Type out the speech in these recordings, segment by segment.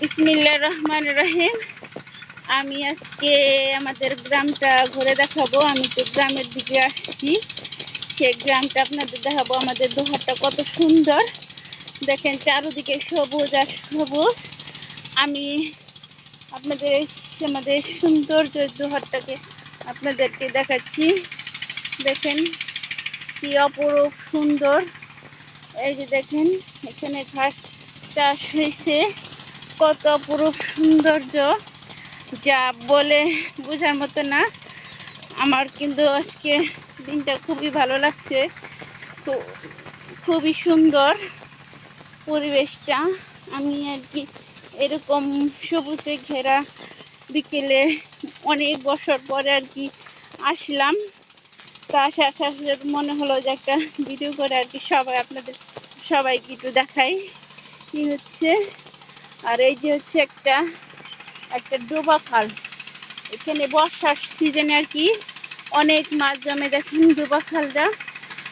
বিসমিল্লাহির রহমানির রহিম। আমি আজকে আমাদের গ্রামটা ঘুরে দেখাবো। আমি তো গ্রামের দিকে আসছি, সেই গ্রামটা আপনাদের দেখাবো। আমাদের দোহারটা কত সুন্দর দেখেন, চারদিকে সবুজ আর সবুজ। আমি আপনাদের আমাদের সৌন্দর্য দোহারটাকে আপনাদেরকে দেখাচ্ছি। দেখেন কি অপরূপ সুন্দর। এই যে দেখেন, এখানে ঘাস চাষ হয়েছে, কত অপরূপ সৌন্দর্য যা বলে বোঝার মতো না। আমার কিন্তু আজকে দিনটা খুবই ভালো লাগছে, খুবই সুন্দর পরিবেশটা। আমি আর কি এরকম সবুজে ঘেরা বিকেলে অনেক বছর পরে আর কি আসলাম। তা আসার সাথে সাথে মনে হলো যে একটা ভিডিও করে আর কি আপনাদের সবাইকে একটু দেখাই কি হচ্ছে। আর এই যে হচ্ছে একটা ডোবা খাল। এখানে বর্ষার সিজনে আর কি অনেক মাছ জমে। দেখেন ডোবা খালটা,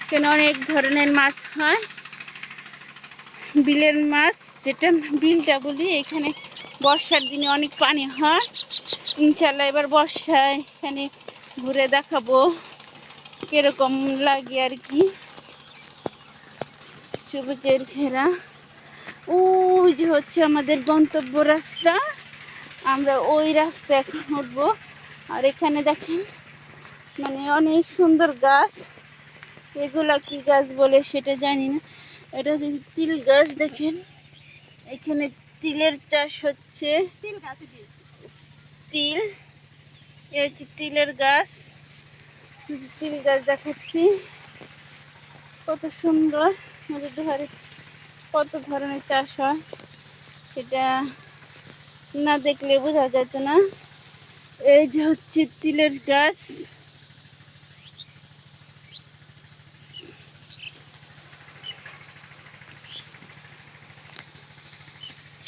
এখানে অনেক ধরনের মাছ হয়, বিলের মাছ যেটা বিলটা বলি। এখানে বর্ষার দিনে অনেক পানি হয়। ইনশাল্লাহ এবার বর্ষায় এখানে ঘুরে দেখাবো কিরকম লাগে আর কি। সবুজের ঘেরা, ওই যে হচ্ছে আমাদের গন্তব্য রাস্তা। আমরা ওই রাস্তা এখন উঠবো। আর এখানে দেখেন মানে অনেক সুন্দর গাছ। এগুলা কি গাছ বলে সেটা জানি না। এটা যদি তিল গাছ, দেখেন এখানে তিলের চাষ হচ্ছে। তিল, এই হচ্ছে তিলের গাছ। তিল গাছ দেখাচ্ছি, কত সুন্দর। আমাদের ধরে কত ধরনের চাষ হয় সেটা না দেখলে বোঝা যেত না। এই যে হচ্ছে তিলের গাছ।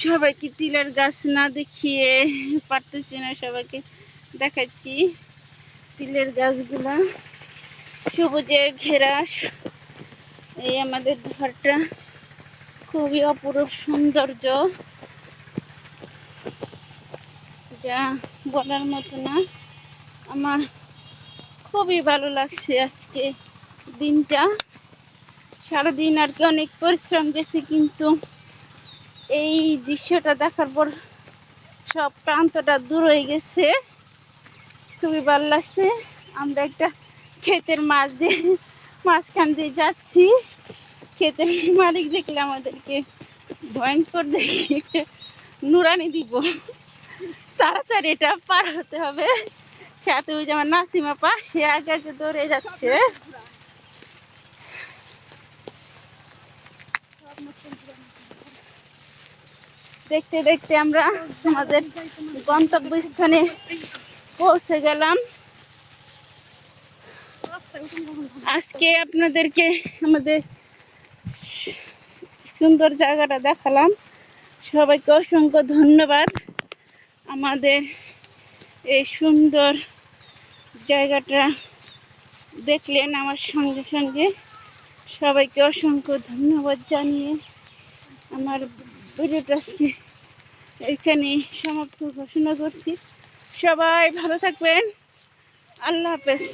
সবাইকে তিলের গাছ না দেখিয়ে পারতেছি না, সবাইকে দেখাচ্ছি তিলের গাছগুলা সবুজের ঘেরা। এই আমাদের ঘরটা খুবই অপরূপ সৌন্দর্য, যা বলার মতো না। আমার খুবই ভালো লাগছে আজকে দিনটা। সারাদিন আর কি অনেক পরিশ্রম গেছে, কিন্তু এই দৃশ্যটা দেখার পর সব ক্লান্তটা দূর হয়ে গেছে, খুবই ভালো লাগছে। আমরা একটা ক্ষেতের মাঝখান দিয়ে যাচ্ছি। ক্ষেতের মালিক দেখলে আমাদেরকে ভয়ঙ্কর দেখি একটা নুরানি দিব, তাড়াতাড়ি এটা পার হতে হবে। সাথে ওই যে আমার নাসিমা পা, সে আগে আগে দৌড়ে যাচ্ছে। দেখতে দেখতে আমরা আমাদের গন্তব্যস্থানে পৌঁছে গেলাম। আজকে আপনাদেরকে আমাদের সুন্দর জায়গাটা দেখালাম। সবাইকে অসংখ্য ধন্যবাদ আমাদের এই সুন্দর জায়গাটা দেখলেন আমার সঙ্গে সঙ্গে। সবাইকে অসংখ্য ধন্যবাদ জানিয়ে আমার ভিডিওটা আজকে এখানে সমাপ্ত ঘোষণা করছি। সবাই ভালো থাকবেন, আল্লাহ হাফেজ।